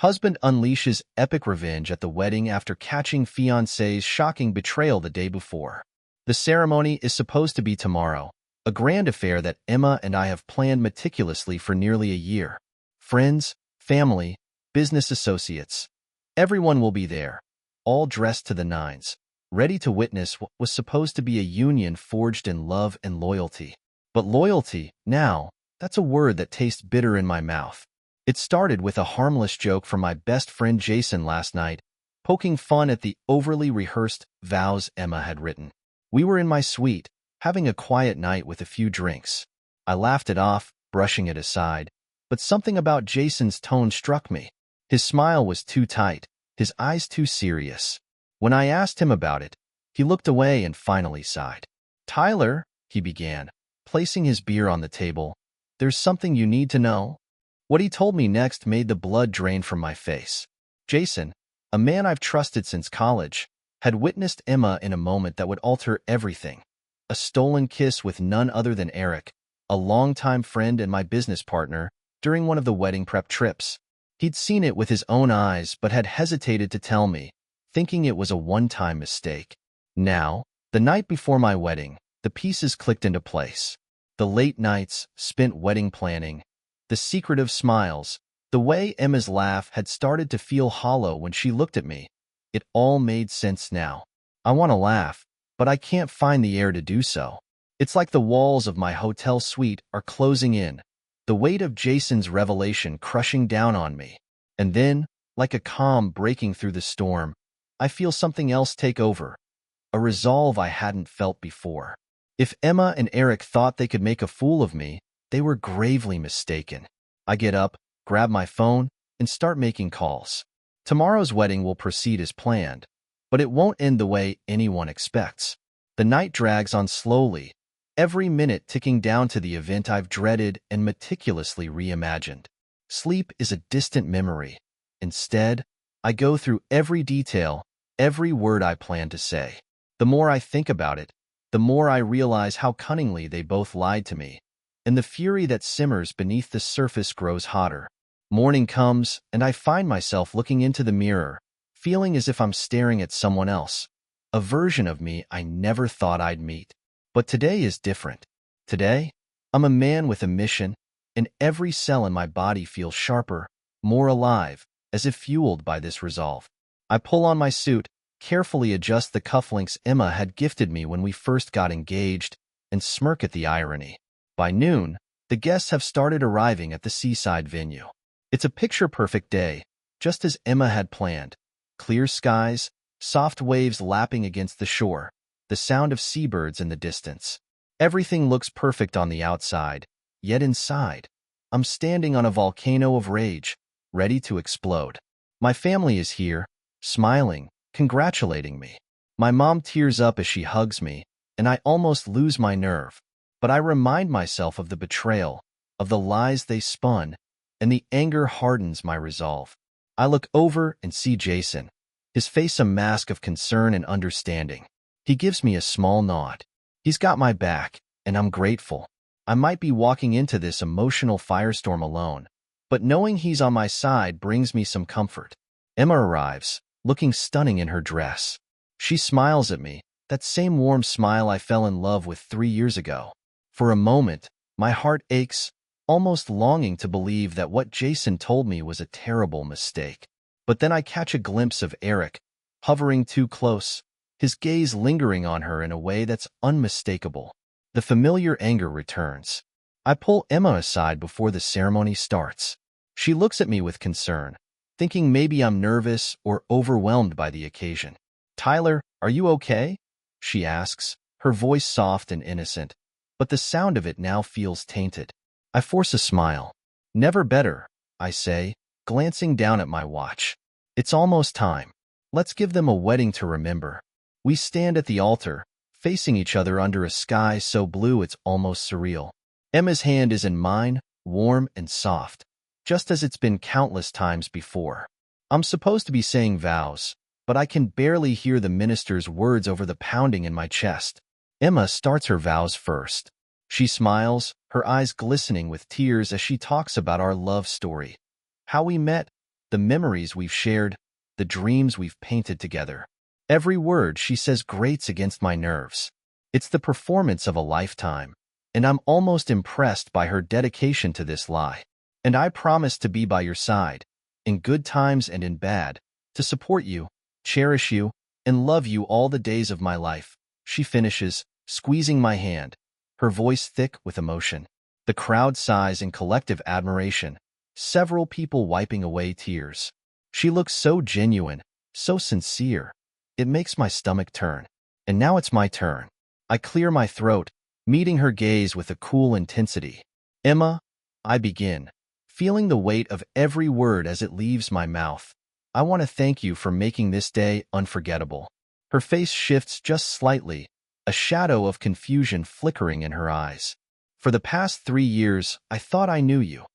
Husband unleashes epic revenge at the wedding after catching fiancé's shocking betrayal the day before. The ceremony is supposed to be tomorrow, a grand affair that Emma and I have planned meticulously for nearly a year. Friends, family, business associates. Everyone will be there, all dressed to the nines, ready to witness what was supposed to be a union forged in love and loyalty. But loyalty, now, that's a word that tastes bitter in my mouth. It started with a harmless joke from my best friend Jason last night, poking fun at the overly rehearsed vows Emma had written. We were in my suite, having a quiet night with a few drinks. I laughed it off, brushing it aside, but something about Jason's tone struck me. His smile was too tight, his eyes too serious. When I asked him about it, he looked away and finally sighed. "Tyler," he began, placing his beer on the table, "there's something you need to know." What he told me next made the blood drain from my face. Jason, a man I've trusted since college, had witnessed Emma in a moment that would alter everything. A stolen kiss with none other than Eric, a longtime friend and my business partner, during one of the wedding prep trips. He'd seen it with his own eyes but had hesitated to tell me, thinking it was a one-time mistake. Now, the night before my wedding, the pieces clicked into place. The late nights spent wedding planning, the secretive smiles, the way Emma's laugh had started to feel hollow when she looked at me. It all made sense now. I want to laugh, but I can't find the air to do so. It's like the walls of my hotel suite are closing in, the weight of Jason's revelation crushing down on me. And then, like a calm breaking through the storm, I feel something else take over, a resolve I hadn't felt before. If Emma and Eric thought they could make a fool of me, they were gravely mistaken. I get up, grab my phone, and start making calls. Tomorrow's wedding will proceed as planned, but it won't end the way anyone expects. The night drags on slowly, every minute ticking down to the event I've dreaded and meticulously reimagined. Sleep is a distant memory. Instead, I go through every detail, every word I plan to say. The more I think about it, the more I realize how cunningly they both lied to me, and the fury that simmers beneath the surface grows hotter. Morning comes, and I find myself looking into the mirror, feeling as if I'm staring at someone else, a version of me I never thought I'd meet. But today is different. Today, I'm a man with a mission, and every cell in my body feels sharper, more alive, as if fueled by this resolve. I pull on my suit, carefully adjust the cufflinks Emma had gifted me when we first got engaged, and smirk at the irony. By noon, the guests have started arriving at the seaside venue. It's a picture-perfect day, just as Emma had planned. Clear skies, soft waves lapping against the shore, the sound of seabirds in the distance. Everything looks perfect on the outside, yet inside, I'm standing on a volcano of rage, ready to explode. My family is here, smiling, congratulating me. My mom tears up as she hugs me, and I almost lose my nerve. But I remind myself of the betrayal, of the lies they spun, and the anger hardens my resolve. I look over and see Jason, his face a mask of concern and understanding. He gives me a small nod. He's got my back, and I'm grateful. I might be walking into this emotional firestorm alone, but knowing he's on my side brings me some comfort. Emma arrives, looking stunning in her dress. She smiles at me, that same warm smile I fell in love with 3 years ago. For a moment, my heart aches, almost longing to believe that what Jason told me was a terrible mistake. But then I catch a glimpse of Eric, hovering too close, his gaze lingering on her in a way that's unmistakable. The familiar anger returns. I pull Emma aside before the ceremony starts. She looks at me with concern, thinking maybe I'm nervous or overwhelmed by the occasion. "Tyler, are you okay?" she asks, her voice soft and innocent, but the sound of it now feels tainted. I force a smile. "Never better," I say, glancing down at my watch. "It's almost time. Let's give them a wedding to remember." We stand at the altar, facing each other under a sky so blue it's almost surreal. Emma's hand is in mine, warm and soft, just as it's been countless times before. I'm supposed to be saying vows, but I can barely hear the minister's words over the pounding in my chest. Emma starts her vows first. She smiles, her eyes glistening with tears as she talks about our love story. How we met, the memories we've shared, the dreams we've painted together. Every word she says grates against my nerves. It's the performance of a lifetime, and I'm almost impressed by her dedication to this lie. And I promise to be by your side, in good times and in bad, to support you, cherish you, and love you all the days of my life, she finishes, squeezing my hand, her voice thick with emotion. The crowd sighs in collective admiration, several people wiping away tears. She looks so genuine, so sincere. It makes my stomach turn. And now it's my turn. I clear my throat, meeting her gaze with a cool intensity. Emma, I begin, feeling the weight of every word as it leaves my mouth. I want to thank you for making this day unforgettable. Her face shifts just slightly, a shadow of confusion flickering in her eyes. For the past 3 years, I thought I knew you.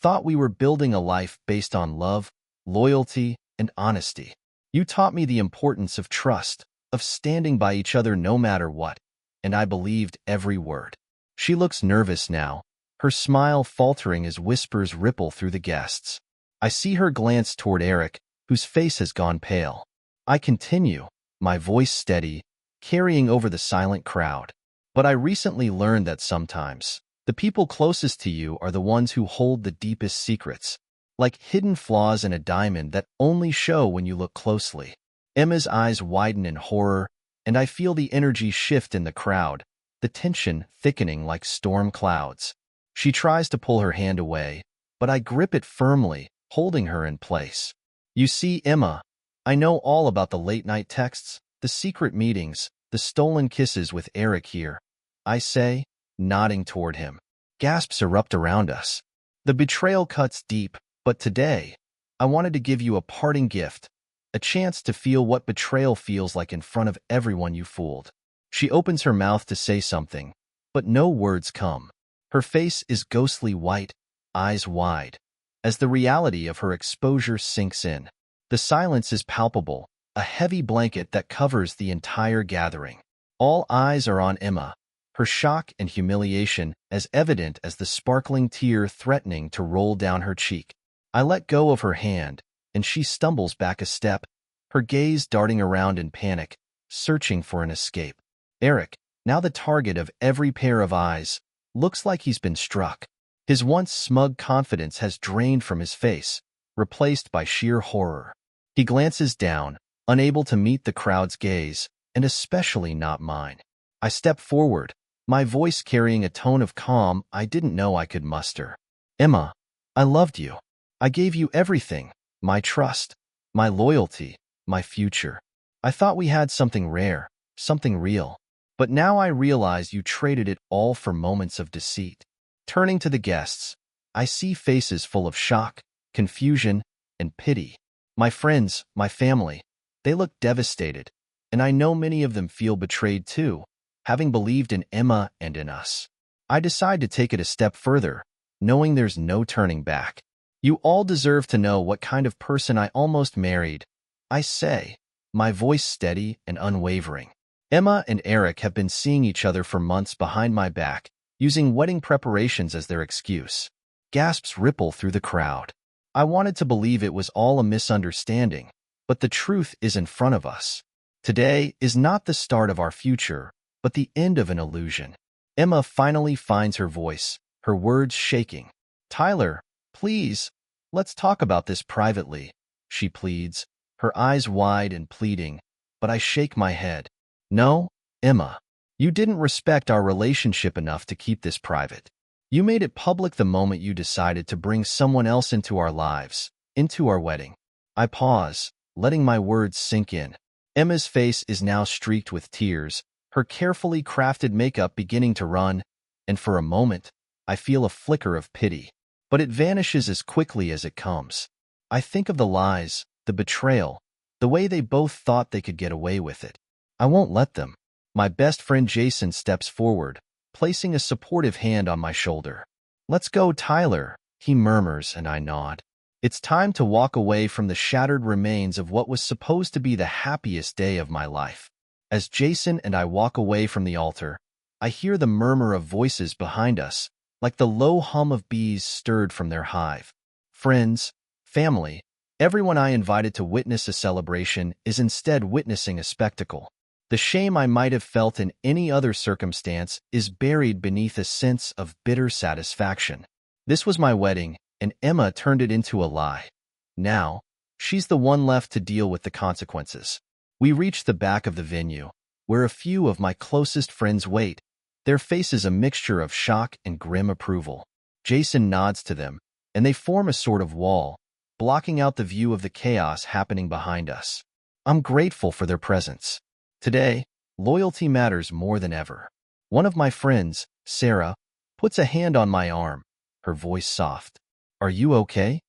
Thought we were building a life based on love, loyalty, and honesty. You taught me the importance of trust, of standing by each other no matter what, and I believed every word. She looks nervous now, her smile faltering as whispers ripple through the guests. I see her glance toward Eric, whose face has gone pale. I continue, my voice steady, carrying over the silent crowd. But I recently learned that sometimes, the people closest to you are the ones who hold the deepest secrets, like hidden flaws in a diamond that only show when you look closely. Emma's eyes widen in horror, and I feel the energy shift in the crowd, the tension thickening like storm clouds. She tries to pull her hand away, but I grip it firmly, holding her in place. You see, Emma, I know all about the late-night texts, the secret meetings, the stolen kisses with Eric here, I say, nodding toward him. Gasps erupt around us. The betrayal cuts deep, but today, I wanted to give you a parting gift, a chance to feel what betrayal feels like in front of everyone you fooled. She opens her mouth to say something, but no words come. Her face is ghostly white, eyes wide, as the reality of her exposure sinks in. The silence is palpable, a heavy blanket that covers the entire gathering. All eyes are on Emma, her shock and humiliation as evident as the sparkling tear threatening to roll down her cheek. I let go of her hand, and she stumbles back a step, her gaze darting around in panic, searching for an escape. Eric, now the target of every pair of eyes, looks like he's been struck. His once smug confidence has drained from his face, replaced by sheer horror. He glances down, unable to meet the crowd's gaze, and especially not mine. I step forward, my voice carrying a tone of calm I didn't know I could muster. Emma, I loved you. I gave you everything, my trust, my loyalty, my future. I thought we had something rare, something real. But now I realize you traded it all for moments of deceit. Turning to the guests, I see faces full of shock, confusion, and pity. My friends, my family, they look devastated, and I know many of them feel betrayed too, having believed in Emma and in us. I decide to take it a step further, knowing there's no turning back. You all deserve to know what kind of person I almost married, I say, my voice steady and unwavering. Emma and Eric have been seeing each other for months behind my back, using wedding preparations as their excuse. Gasps ripple through the crowd. I wanted to believe it was all a misunderstanding, but the truth is in front of us. Today is not the start of our future, but the end of an illusion. Emma finally finds her voice, her words shaking. Tyler, please, let's talk about this privately, she pleads, her eyes wide and pleading, but I shake my head. No, Emma, you didn't respect our relationship enough to keep this private. You made it public the moment you decided to bring someone else into our lives, into our wedding. I pause, letting my words sink in. Emma's face is now streaked with tears, her carefully crafted makeup beginning to run, and for a moment, I feel a flicker of pity. But it vanishes as quickly as it comes. I think of the lies, the betrayal, the way they both thought they could get away with it. I won't let them. My best friend Jason steps forward, placing a supportive hand on my shoulder. Let's go, Tyler, he murmurs, and I nod. It's time to walk away from the shattered remains of what was supposed to be the happiest day of my life. As Jason and I walk away from the altar, I hear the murmur of voices behind us, like the low hum of bees stirred from their hive. Friends, family, Everyone I invited to witness a celebration is instead witnessing a spectacle. The shame I might have felt in any other circumstance is buried beneath a sense of bitter satisfaction. This was my wedding, and Emma turned it into a lie. Now, she's the one left to deal with the consequences. We reach the back of the venue, where a few of my closest friends wait, their faces a mixture of shock and grim approval. Jason nods to them, and they form a sort of wall, blocking out the view of the chaos happening behind us. I'm grateful for their presence. Today, loyalty matters more than ever. One of my friends, Sarah, puts a hand on my arm, her voice soft. Are you okay?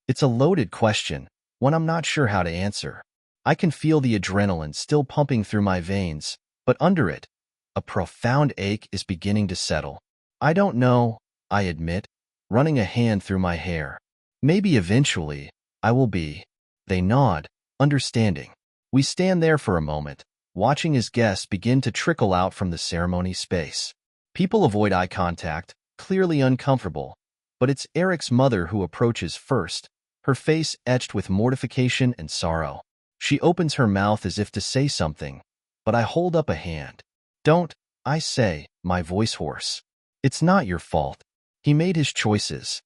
It's a loaded question, one I'm not sure how to answer. I can feel the adrenaline still pumping through my veins, but under it, a profound ache is beginning to settle. I don't know, I admit, running a hand through my hair. Maybe eventually, I will be. They nod, understanding. We stand there for a moment, watching as guests begin to trickle out from the ceremony space. People avoid eye contact, clearly uncomfortable, but it's Eric's mother who approaches first, her face etched with mortification and sorrow. She opens her mouth as if to say something, but I hold up a hand. Don't, I say, my voice hoarse. It's not your fault. He made his choices.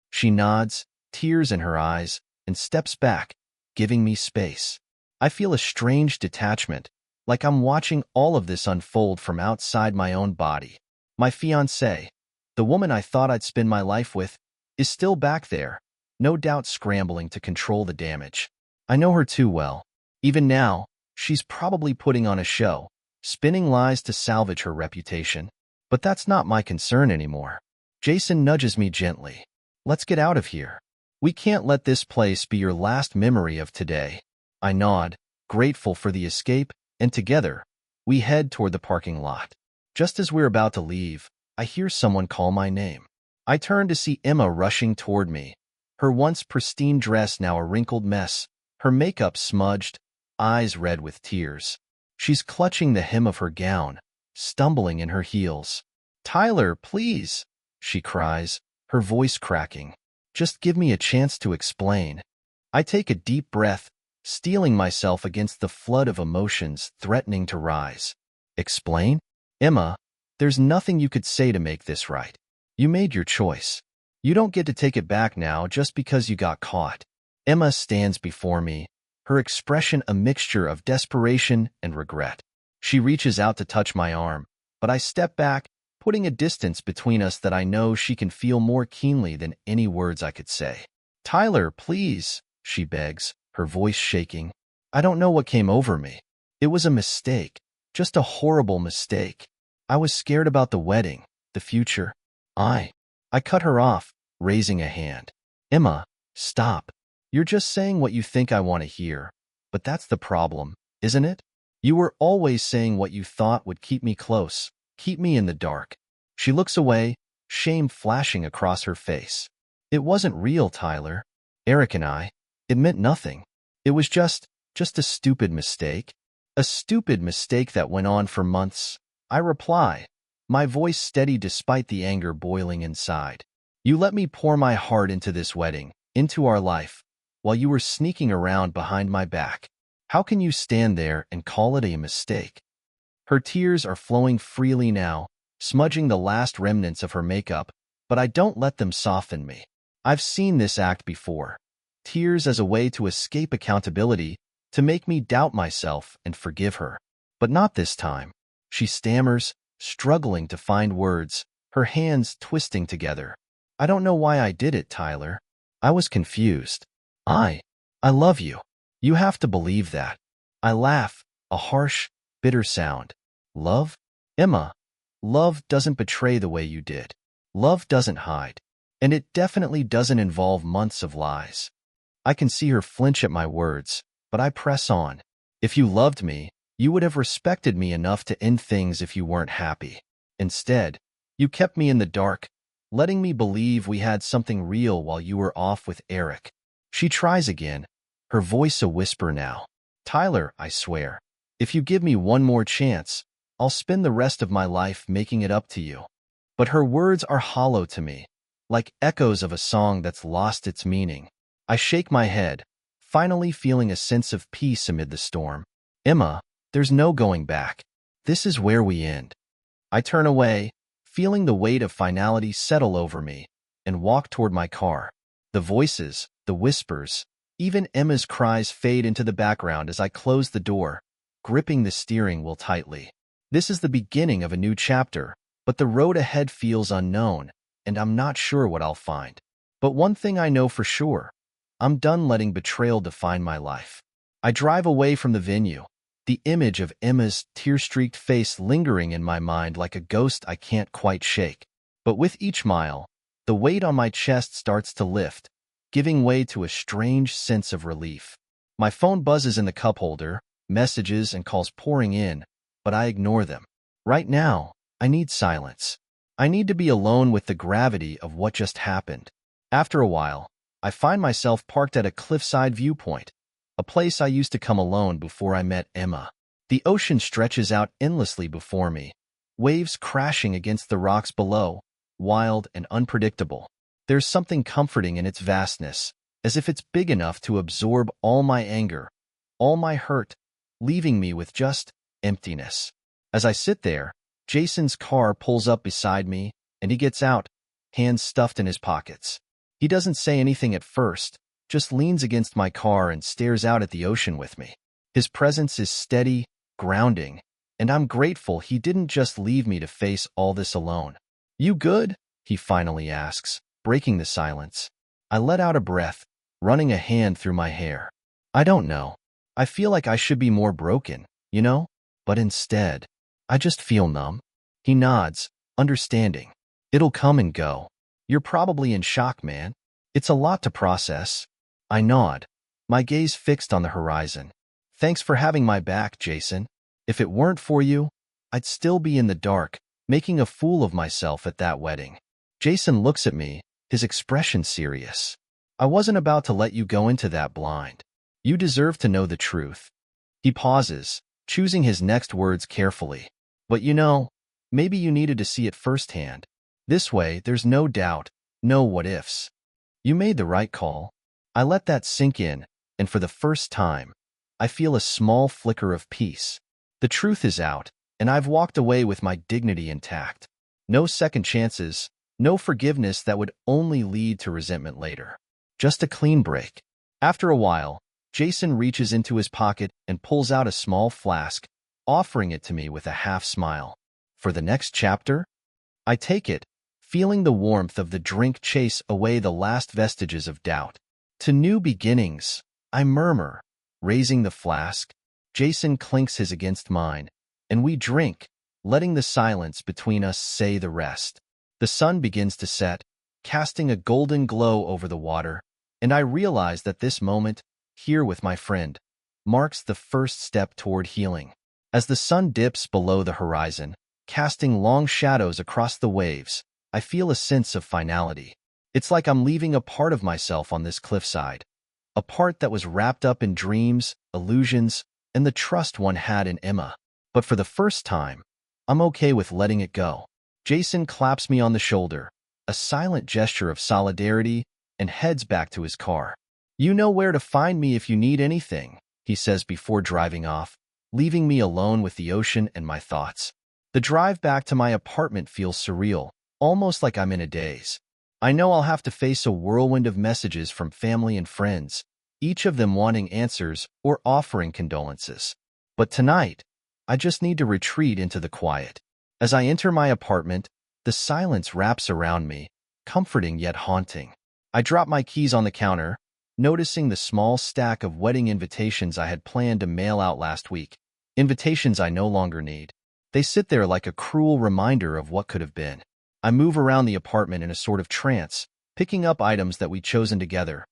She nods, tears in her eyes, and steps back, giving me space. I feel a strange detachment, like I'm watching all of this unfold from outside my own body. My fiancée, the woman I thought I'd spend my life with, is still back there, no doubt scrambling to control the damage. I know her too well. Even now, she's probably putting on a show, spinning lies to salvage her reputation. But that's not my concern anymore. Jason nudges me gently. Let's get out of here. We can't let this place be your last memory of today. I nod, grateful for the escape, and together, we head toward the parking lot. Just as we're about to leave, I hear someone call my name. I turn to see Emma rushing toward me, her once pristine dress now a wrinkled mess, her makeup smudged, eyes red with tears. She's clutching the hem of her gown, stumbling in her heels. "Tyler, please," she cries, her voice cracking. "Just give me a chance to explain." I take a deep breath, steeling myself against the flood of emotions threatening to rise. Explain? Emma, there's nothing you could say to make this right. You made your choice. You don't get to take it back now just because you got caught. Emma stands before me, her expression a mixture of desperation and regret. She reaches out to touch my arm, but I step back, putting a distance between us that I know she can feel more keenly than any words I could say. "Tyler, please," she begs, her voice shaking. "I don't know what came over me. It was a mistake, just a horrible mistake. I was scared about the wedding, the future. I cut her off, raising a hand. "Emma, stop. You're just saying what you think I want to hear. But that's the problem, isn't it? You were always saying what you thought would keep me close, keep me in the dark." She looks away, shame flashing across her face. "It wasn't real, Tyler. Eric and I, it meant nothing. It was just a stupid mistake. A stupid mistake that went on for months," I reply, my voice steady despite the anger boiling inside. "You let me pour my heart into this wedding, into our life, while you were sneaking around behind my back. How can you stand there and call it a mistake?" Her tears are flowing freely now, smudging the last remnants of her makeup, but I don't let them soften me. I've seen this act before. Tears as a way to escape accountability, to make me doubt myself and forgive her. But not this time. She stammers, struggling to find words, her hands twisting together. "I don't know why I did it, Tyler. I was confused. I love you. You have to believe that." I laugh, a harsh, bitter sound. "Love? Emma, love doesn't betray the way you did. Love doesn't hide. And it definitely doesn't involve months of lies." I can see her flinch at my words, but I press on. "If you loved me, you would have respected me enough to end things if you weren't happy. Instead, you kept me in the dark, letting me believe we had something real while you were off with Eric." She tries again, her voice a whisper now. "Tyler, I swear, if you give me one more chance, I'll spend the rest of my life making it up to you." But her words are hollow to me, like echoes of a song that's lost its meaning. I shake my head, finally feeling a sense of peace amid the storm. Emma, there's no going back. This is where we end. I turn away, feeling the weight of finality settle over me, and walk toward my car. The voices, the whispers, even Emma's cries fade into the background as I close the door, gripping the steering wheel tightly. This is the beginning of a new chapter, but the road ahead feels unknown, and I'm not sure what I'll find. But one thing I know for sure, I'm done letting betrayal define my life. I drive away from the venue, the image of Emma's tear-streaked face lingering in my mind like a ghost I can't quite shake. But with each mile, the weight on my chest starts to lift, giving way to a strange sense of relief. My phone buzzes in the cup holder, messages and calls pouring in, but I ignore them. Right now, I need silence. I need to be alone with the gravity of what just happened. After a while, I find myself parked at a cliffside viewpoint, a place I used to come alone before I met Emma. The ocean stretches out endlessly before me, waves crashing against the rocks below, wild and unpredictable. There's something comforting in its vastness, as if it's big enough to absorb all my anger, all my hurt, leaving me with just emptiness. As I sit there, Jason's car pulls up beside me, and he gets out, hands stuffed in his pockets. He doesn't say anything at first, just leans against my car and stares out at the ocean with me. His presence is steady, grounding, and I'm grateful he didn't just leave me to face all this alone. "You good?" he finally asks, breaking the silence. I let out a breath, running a hand through my hair. I don't know. I feel like I should be more broken, you know? But instead, I just feel numb. He nods, understanding. "It'll come and go. You're probably in shock, man. It's a lot to process." I nod, my gaze fixed on the horizon. "Thanks for having my back, Jason. If it weren't for you, I'd still be in the dark, making a fool of myself at that wedding." Jason looks at me, his expression serious. "I wasn't about to let you go into that blind. You deserve to know the truth." He pauses, choosing his next words carefully. "But you know, maybe you needed to see it firsthand. This way, there's no doubt, no what-ifs. You made the right call." I let that sink in, and for the first time, I feel a small flicker of peace. The truth is out, and I've walked away with my dignity intact. No second chances, no forgiveness that would only lead to resentment later. Just a clean break. After a while, Jason reaches into his pocket and pulls out a small flask, offering it to me with a half smile. "For the next chapter?" I take it, feeling the warmth of the drink chase away the last vestiges of doubt. "To new beginnings," I murmur, raising the flask. Jason clinks his against mine, and we drink, letting the silence between us say the rest. The sun begins to set, casting a golden glow over the water, and I realize that this moment, here with my friend, marks the first step toward healing. As the sun dips below the horizon, casting long shadows across the waves, I feel a sense of finality. It's like I'm leaving a part of myself on this cliffside, a part that was wrapped up in dreams, illusions, and the trust one had in Emma. But for the first time, I'm okay with letting it go. Jason claps me on the shoulder, a silent gesture of solidarity, and heads back to his car. "You know where to find me if you need anything," he says before driving off, leaving me alone with the ocean and my thoughts. The drive back to my apartment feels surreal, almost like I'm in a daze. I know I'll have to face a whirlwind of messages from family and friends, each of them wanting answers or offering condolences. But tonight, I just need to retreat into the quiet. As I enter my apartment, the silence wraps around me, comforting yet haunting. I drop my keys on the counter, noticing the small stack of wedding invitations I had planned to mail out last week. Invitations I no longer need. They sit there like a cruel reminder of what could have been. I move around the apartment in a sort of trance, picking up items that we'd chosen together.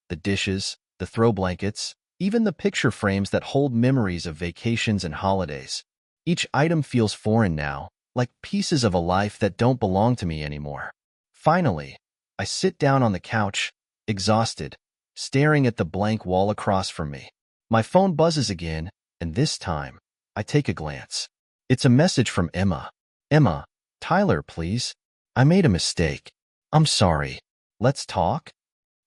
The dishes, the throw blankets, even the picture frames that hold memories of vacations and holidays. Each item feels foreign now, like pieces of a life that don't belong to me anymore. Finally, I sit down on the couch, exhausted, staring at the blank wall across from me. My phone buzzes again, and this time, I take a glance. It's a message from Emma. "Emma, Tyler, please. I made a mistake. I'm sorry. Let's talk?"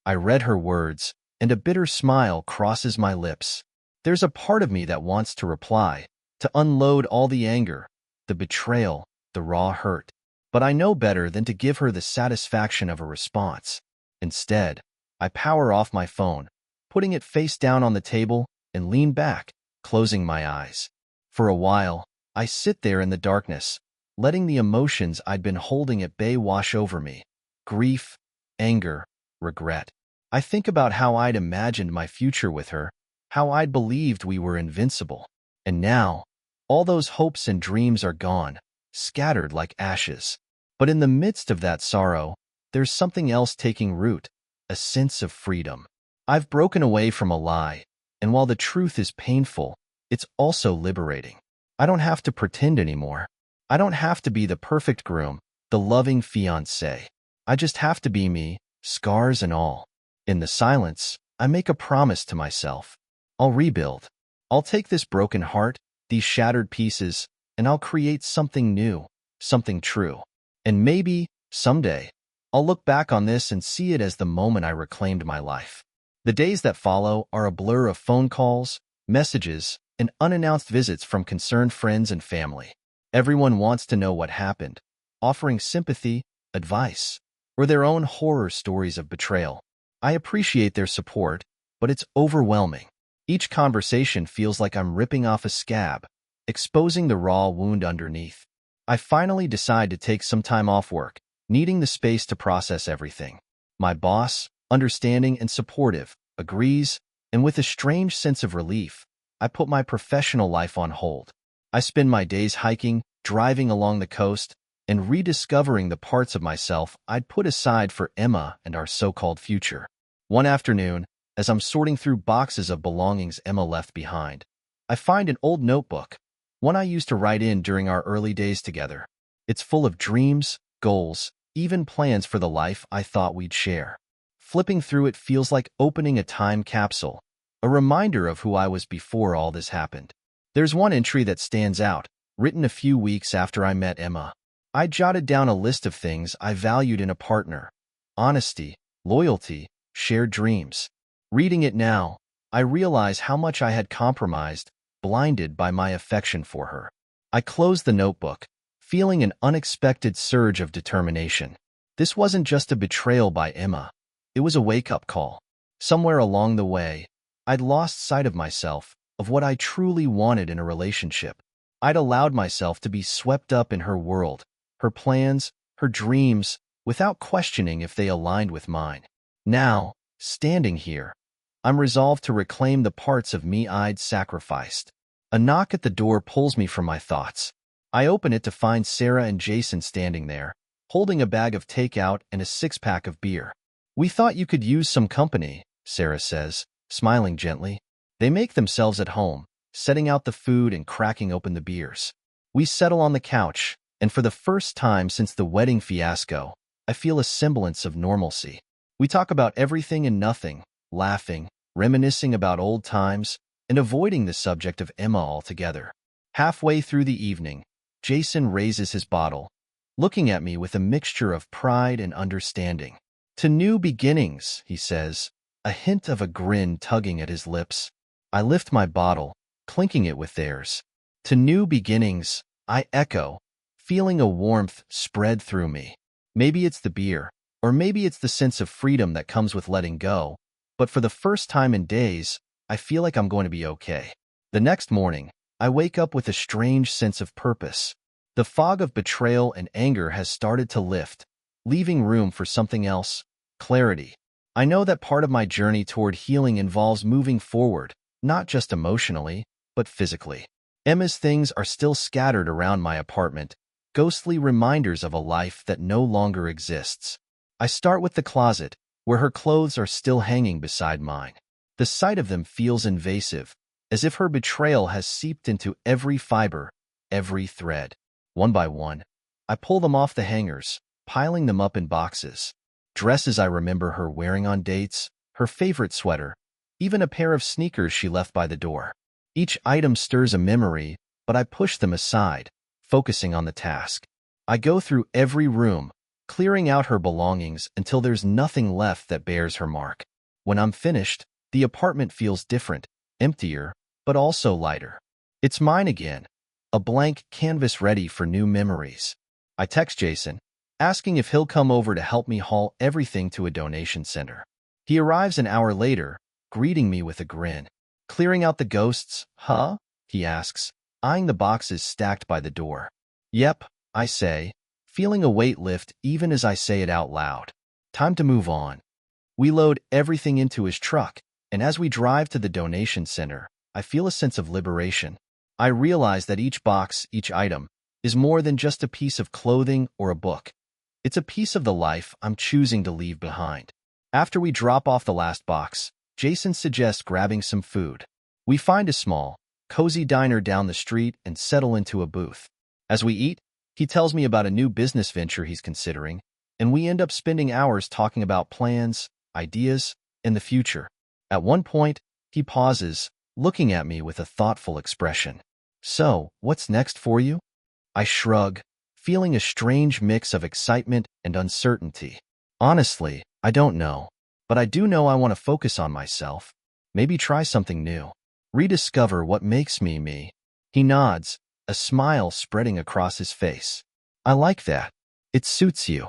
I read her words, and a bitter smile crosses my lips. There's a part of me that wants to reply, to unload all the anger, the betrayal, the raw hurt. But I know better than to give her the satisfaction of a response. Instead, I power off my phone, putting it face down on the table, and lean back, closing my eyes. For a while, I sit there in the darkness, letting the emotions I'd been holding at bay wash over me. Grief, anger, regret. I think about how I'd imagined my future with her, how I'd believed we were invincible. And now, all those hopes and dreams are gone, scattered like ashes. But in the midst of that sorrow, there's something else taking root, a sense of freedom. I've broken away from a lie, and while the truth is painful, it's also liberating. I don't have to pretend anymore. I don't have to be the perfect groom, the loving fiancé. I just have to be me, scars and all. In the silence, I make a promise to myself. I'll rebuild. I'll take this broken heart, these shattered pieces, and I'll create something new, something true. And maybe, someday, I'll look back on this and see it as the moment I reclaimed my life. The days that follow are a blur of phone calls, messages, and unannounced visits from concerned friends and family. Everyone wants to know what happened, offering sympathy, advice, or their own horror stories of betrayal. I appreciate their support, but it's overwhelming. Each conversation feels like I'm ripping off a scab, exposing the raw wound underneath. I finally decide to take some time off work, needing the space to process everything. My boss, understanding and supportive, agrees, and with a strange sense of relief, I put my professional life on hold. I spend my days hiking, driving along the coast, and rediscovering the parts of myself I'd put aside for Emma and our so-called future. One afternoon, as I'm sorting through boxes of belongings Emma left behind, I find an old notebook, one I used to write in during our early days together. It's full of dreams, goals, even plans for the life I thought we'd share. Flipping through it feels like opening a time capsule, a reminder of who I was before all this happened. There's one entry that stands out, written a few weeks after I met Emma. I jotted down a list of things I valued in a partner: honesty, loyalty, shared dreams. Reading it now, I realize how much I had compromised, blinded by my affection for her. I closed the notebook, feeling an unexpected surge of determination. This wasn't just a betrayal by Emma. It was a wake-up call. Somewhere along the way, I'd lost sight of myself, of what I truly wanted in a relationship. I'd allowed myself to be swept up in her world, her plans, her dreams, without questioning if they aligned with mine. Now, standing here, I'm resolved to reclaim the parts of me I'd sacrificed. A knock at the door pulls me from my thoughts. I open it to find Sarah and Jason standing there, holding a bag of takeout and a six-pack of beer. "We thought you could use some company," Sarah says, smiling gently. They make themselves at home, setting out the food and cracking open the beers. We settle on the couch, and for the first time since the wedding fiasco, I feel a semblance of normalcy. We talk about everything and nothing, laughing, reminiscing about old times, and avoiding the subject of Emma altogether. Halfway through the evening, Jason raises his bottle, looking at me with a mixture of pride and understanding. "To new beginnings," he says, a hint of a grin tugging at his lips. I lift my bottle, clinking it with theirs. "To new beginnings," I echo, feeling a warmth spread through me. Maybe it's the beer, or maybe it's the sense of freedom that comes with letting go, but for the first time in days, I feel like I'm going to be okay. The next morning, I wake up with a strange sense of purpose. The fog of betrayal and anger has started to lift, leaving room for something else: clarity. I know that part of my journey toward healing involves moving forward, not just emotionally, but physically. Emma's things are still scattered around my apartment, ghostly reminders of a life that no longer exists. I start with the closet, where her clothes are still hanging beside mine. The sight of them feels invasive, as if her betrayal has seeped into every fiber, every thread. One by one, I pull them off the hangers, piling them up in boxes. Dresses I remember her wearing on dates, her favorite sweater, even a pair of sneakers she left by the door. Each item stirs a memory, but I push them aside, focusing on the task. I go through every room, clearing out her belongings until there's nothing left that bears her mark. When I'm finished, the apartment feels different, emptier, but also lighter. It's mine again, a blank canvas ready for new memories. I text Jason, asking if he'll come over to help me haul everything to a donation center. He arrives an hour later, greeting me with a grin. "Clearing out the ghosts, huh?" he asks, eyeing the boxes stacked by the door. "Yep," I say, feeling a weight lift even as I say it out loud. Time to move on. We load everything into his truck, and as we drive to the donation center, I feel a sense of liberation. I realize that each box, each item, is more than just a piece of clothing or a book. It's a piece of the life I'm choosing to leave behind. After we drop off the last box, Jason suggests grabbing some food. We find a small, cozy diner down the street and settle into a booth. As we eat, he tells me about a new business venture he's considering, and we end up spending hours talking about plans, ideas, and the future. At one point, he pauses, looking at me with a thoughtful expression. "So, what's next for you?" I shrug, feeling a strange mix of excitement and uncertainty. "Honestly, I don't know. But I do know I want to focus on myself. Maybe try something new. Rediscover what makes me me." He nods, a smile spreading across his face. "I like that. It suits you."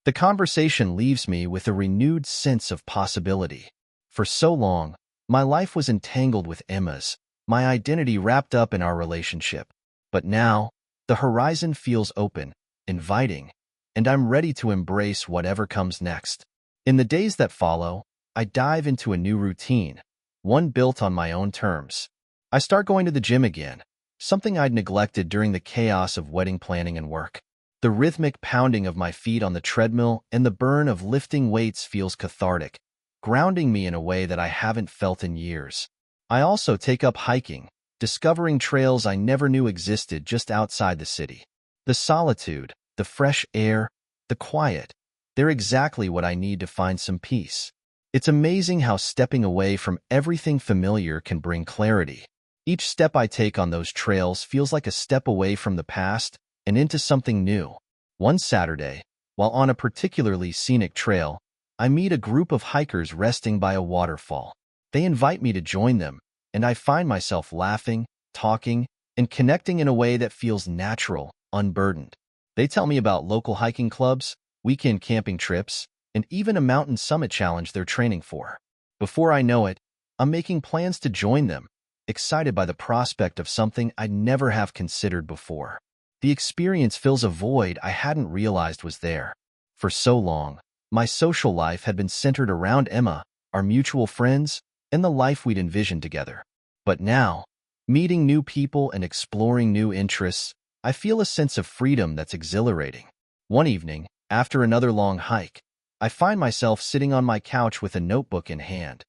The conversation leaves me with a renewed sense of possibility. For so long, my life was entangled with Emma's, my identity wrapped up in our relationship. But now, the horizon feels open, inviting, and I'm ready to embrace whatever comes next. In the days that follow, I dive into a new routine, one built on my own terms. I start going to the gym again, something I'd neglected during the chaos of wedding planning and work. The rhythmic pounding of my feet on the treadmill and the burn of lifting weights feels cathartic, grounding me in a way that I haven't felt in years. I also take up hiking, discovering trails I never knew existed just outside the city. The solitude, the fresh air, the quiet, they're exactly what I need to find some peace. It's amazing how stepping away from everything familiar can bring clarity. Each step I take on those trails feels like a step away from the past and into something new. One Saturday, while on a particularly scenic trail, I meet a group of hikers resting by a waterfall. They invite me to join them, and I find myself laughing, talking, and connecting in a way that feels natural, unburdened. They tell me about local hiking clubs, weekend camping trips, and even a mountain summit challenge they're training for. Before I know it, I'm making plans to join them, excited by the prospect of something I'd never have considered before. The experience fills a void I hadn't realized was there. For so long, my social life had been centered around Emma, our mutual friends, and the life we'd envisioned together. But now, meeting new people and exploring new interests, I feel a sense of freedom that's exhilarating. One evening, after another long hike, I find myself sitting on my couch with a notebook in hand,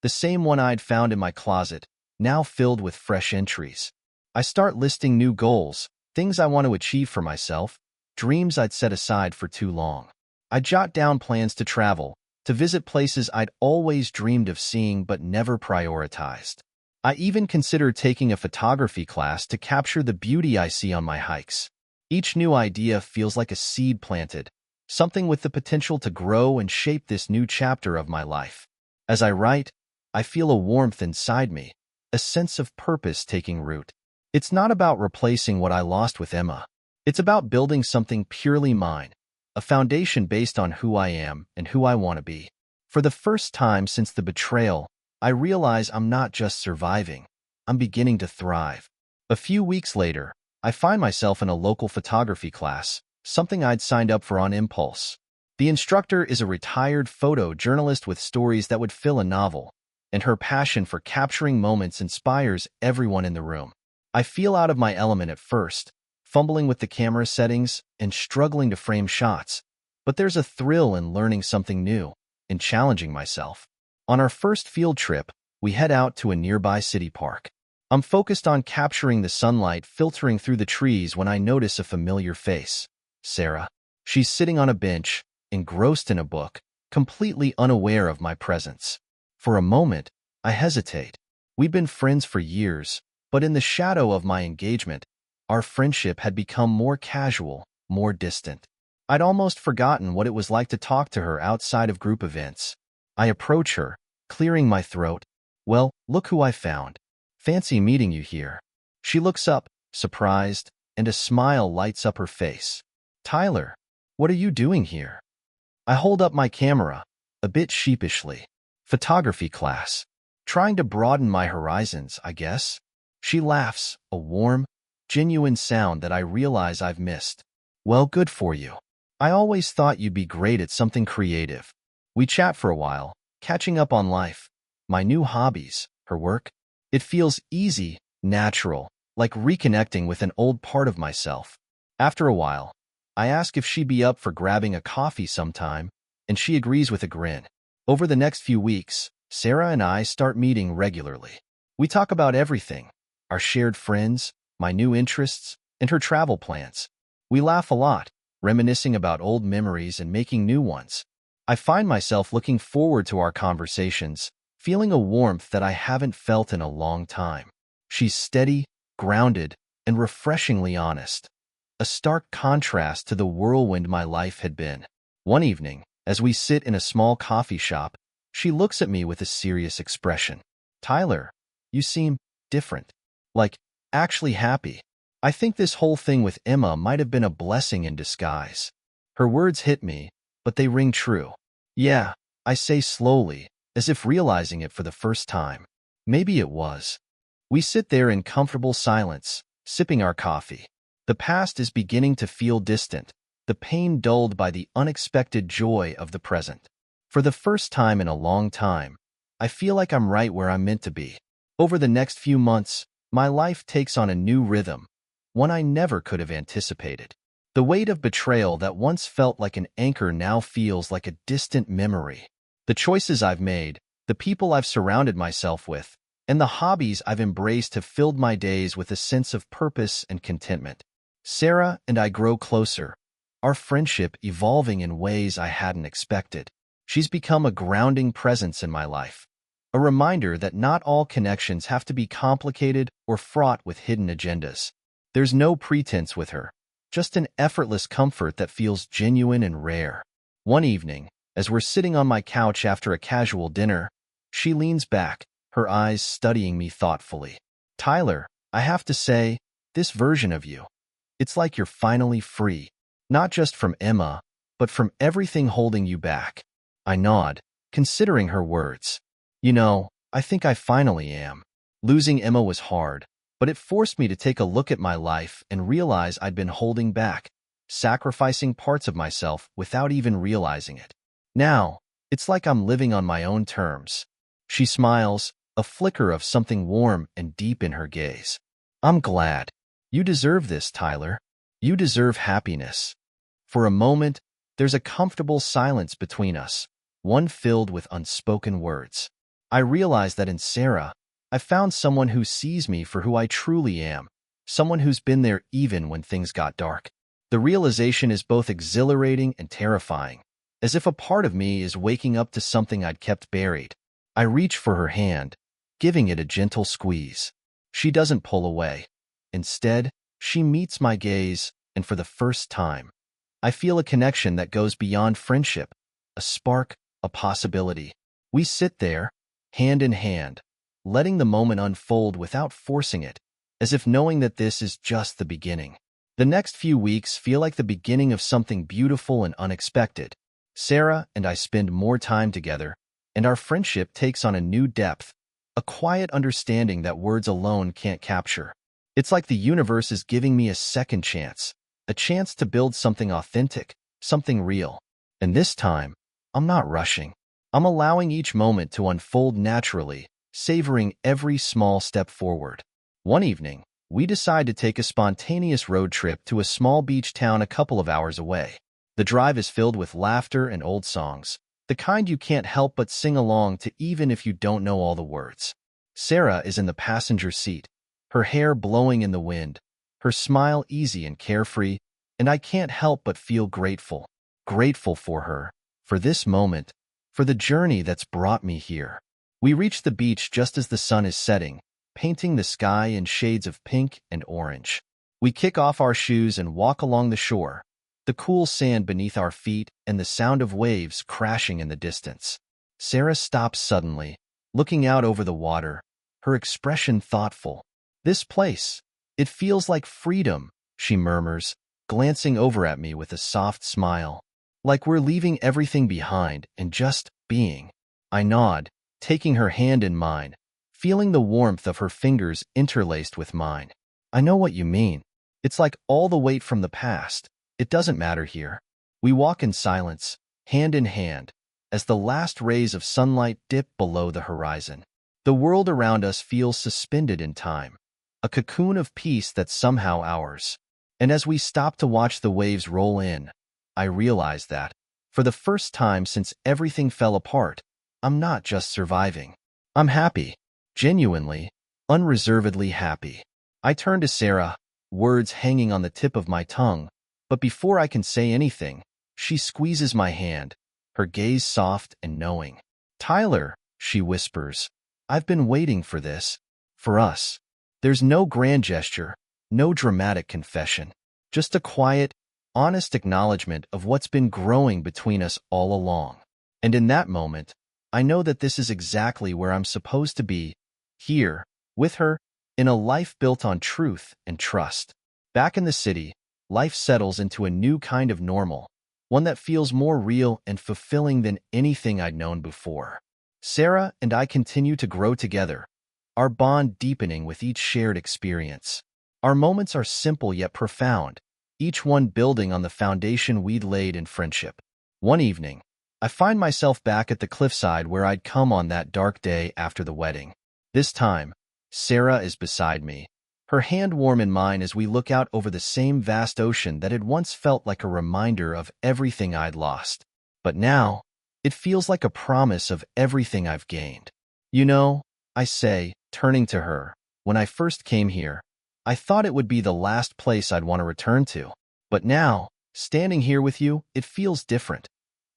the same one I'd found in my closet, now filled with fresh entries. I start listing new goals, things I want to achieve for myself, dreams I'd set aside for too long. I jot down plans to travel, to visit places I'd always dreamed of seeing but never prioritized. I even consider taking a photography class to capture the beauty I see on my hikes. Each new idea feels like a seed planted, something with the potential to grow and shape this new chapter of my life. As I write, I feel a warmth inside me, a sense of purpose taking root. It's not about replacing what I lost with Emma. It's about building something purely mine, a foundation based on who I am and who I want to be. For the first time since the betrayal, I realize I'm not just surviving, I'm beginning to thrive. A few weeks later, I find myself in a local photography class, something I'd signed up for on impulse. The instructor is a retired photojournalist with stories that would fill a novel, and her passion for capturing moments inspires everyone in the room. I feel out of my element at first, fumbling with the camera settings and struggling to frame shots, but there's a thrill in learning something new, in challenging myself. On our first field trip, we head out to a nearby city park. I'm focused on capturing the sunlight filtering through the trees when I notice a familiar face. Sarah. She's sitting on a bench, engrossed in a book, completely unaware of my presence. For a moment, I hesitate. We've been friends for years, but in the shadow of my engagement, our friendship had become more casual, more distant. I'd almost forgotten what it was like to talk to her outside of group events. I approach her, clearing my throat. Well, look who I found. Fancy meeting you here. She looks up, surprised, and a smile lights up her face. Tyler, what are you doing here? I hold up my camera, a bit sheepishly. Photography class. Trying to broaden my horizons, I guess. She laughs, a warm, genuine sound that I realize I've missed. Well, good for you. I always thought you'd be great at something creative. We chat for a while, catching up on life, my new hobbies, her work. It feels easy, natural, like reconnecting with an old part of myself. After a while, I ask if she'd be up for grabbing a coffee sometime, and she agrees with a grin. Over the next few weeks, Sarah and I start meeting regularly. We talk about everything, our shared friends, my new interests, and her travel plans. We laugh a lot, reminiscing about old memories and making new ones. I find myself looking forward to our conversations, feeling a warmth that I haven't felt in a long time. She's steady, grounded, and refreshingly honest. A stark contrast to the whirlwind my life had been. One evening, as we sit in a small coffee shop, she looks at me with a serious expression. Tyler, you seem different. Like, actually happy. I think this whole thing with Emma might have been a blessing in disguise. Her words hit me, but they ring true. Yeah, I say slowly, as if realizing it for the first time. Maybe it was. We sit there in comfortable silence, sipping our coffee. The past is beginning to feel distant, the pain dulled by the unexpected joy of the present. For the first time in a long time, I feel like I'm right where I'm meant to be. Over the next few months, my life takes on a new rhythm, one I never could have anticipated. The weight of betrayal that once felt like an anchor now feels like a distant memory. The choices I've made, the people I've surrounded myself with, and the hobbies I've embraced have filled my days with a sense of purpose and contentment. Sarah and I grow closer, our friendship evolving in ways I hadn't expected. She's become a grounding presence in my life, a reminder that not all connections have to be complicated or fraught with hidden agendas. There's no pretense with her, just an effortless comfort that feels genuine and rare. One evening, as we're sitting on my couch after a casual dinner, she leans back, her eyes studying me thoughtfully. Tyler, I have to say, this version of you, it's like you're finally free, not just from Emma, but from everything holding you back. I nod, considering her words. You know, I think I finally am. Losing Emma was hard, but it forced me to take a look at my life and realize I'd been holding back, sacrificing parts of myself without even realizing it. Now, it's like I'm living on my own terms. She smiles, a flicker of something warm and deep in her gaze. I'm glad. You deserve this, Tyler. You deserve happiness. For a moment, there's a comfortable silence between us, one filled with unspoken words. I realize that in Sarah, I found someone who sees me for who I truly am, someone who's been there even when things got dark. The realization is both exhilarating and terrifying, as if a part of me is waking up to something I'd kept buried. I reach for her hand, giving it a gentle squeeze. She doesn't pull away. Instead, she meets my gaze, and for the first time, I feel a connection that goes beyond friendship, a spark, a possibility. We sit there, hand in hand, letting the moment unfold without forcing it, as if knowing that this is just the beginning. The next few weeks feel like the beginning of something beautiful and unexpected. Sarah and I spend more time together, and our friendship takes on a new depth, a quiet understanding that words alone can't capture. It's like the universe is giving me a second chance, a chance to build something authentic, something real. And this time, I'm not rushing. I'm allowing each moment to unfold naturally, savoring every small step forward. One evening, we decide to take a spontaneous road trip to a small beach town a couple of hours away. The drive is filled with laughter and old songs, the kind you can't help but sing along to even if you don't know all the words. Sarah is in the passenger seat, her hair blowing in the wind, her smile easy and carefree, and I can't help but feel grateful. Grateful for her, for this moment, for the journey that's brought me here. We reach the beach just as the sun is setting, painting the sky in shades of pink and orange. We kick off our shoes and walk along the shore, the cool sand beneath our feet and the sound of waves crashing in the distance. Sarah stops suddenly, looking out over the water, her expression thoughtful. "This place, it feels like freedom," she murmurs, glancing over at me with a soft smile. "Like we're leaving everything behind and just being." I nod, taking her hand in mine, feeling the warmth of her fingers interlaced with mine. "I know what you mean. It's like all the weight from the past. It doesn't matter here." We walk in silence, hand in hand, as the last rays of sunlight dip below the horizon. The world around us feels suspended in time, a cocoon of peace that's somehow ours. And as we stop to watch the waves roll in, I realize that, for the first time since everything fell apart, I'm not just surviving. I'm happy. Genuinely, unreservedly happy. I turn to Sarah, words hanging on the tip of my tongue, but before I can say anything, she squeezes my hand, her gaze soft and knowing. "Tyler," she whispers, "I've been waiting for this. For us." There's no grand gesture, no dramatic confession, just a quiet, honest acknowledgement of what's been growing between us all along. And in that moment, I know that this is exactly where I'm supposed to be, here, with her, in a life built on truth and trust. Back in the city, life settles into a new kind of normal, one that feels more real and fulfilling than anything I'd known before. Sarah and I continue to grow together, our bond deepening with each shared experience. Our moments are simple yet profound, each one building on the foundation we'd laid in friendship. One evening, I find myself back at the cliffside where I'd come on that dark day after the wedding. This time, Sarah is beside me, her hand warm in mine as we look out over the same vast ocean that had once felt like a reminder of everything I'd lost. But now, it feels like a promise of everything I've gained. "You know," I say, turning to her, "when I first came here, I thought it would be the last place I'd want to return to. But now, standing here with you, it feels different.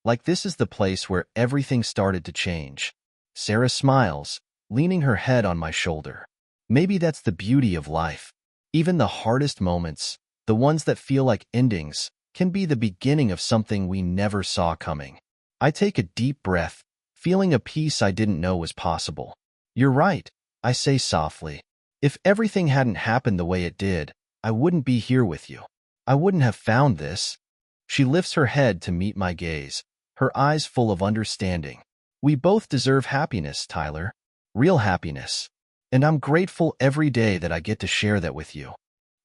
Like this is the place where everything started to change." Sarah smiles, leaning her head on my shoulder. "Maybe that's the beauty of life. Even the hardest moments, the ones that feel like endings, can be the beginning of something we never saw coming." I take a deep breath, feeling a peace I didn't know was possible. "You're right," I say softly. "If everything hadn't happened the way it did, I wouldn't be here with you. I wouldn't have found this." She lifts her head to meet my gaze, her eyes full of understanding. "We both deserve happiness, Tyler. Real happiness. And I'm grateful every day that I get to share that with you."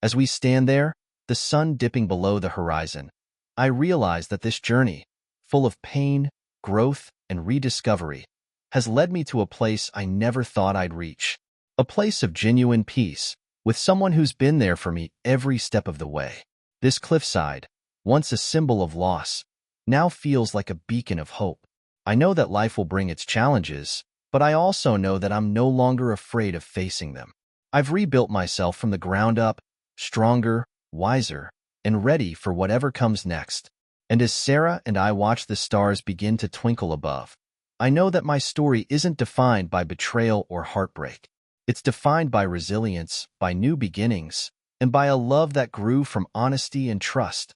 As we stand there, the sun dipping below the horizon, I realize that this journey, full of pain, growth, and rediscovery, has led me to a place I never thought I'd reach. A place of genuine peace, with someone who's been there for me every step of the way. This cliffside, once a symbol of loss, now feels like a beacon of hope. I know that life will bring its challenges, but I also know that I'm no longer afraid of facing them. I've rebuilt myself from the ground up, stronger, wiser, and ready for whatever comes next. And as Sarah and I watch the stars begin to twinkle above, I know that my story isn't defined by betrayal or heartbreak. It's defined by resilience, by new beginnings, and by a love that grew from honesty and trust.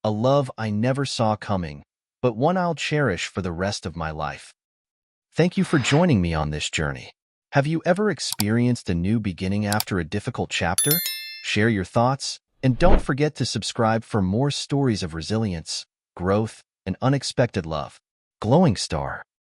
A love I never saw coming, but one I'll cherish for the rest of my life. Thank you for joining me on this journey. Have you ever experienced a new beginning after a difficult chapter? Share your thoughts, and don't forget to subscribe for more stories of resilience, growth, and unexpected love. Glowing Star.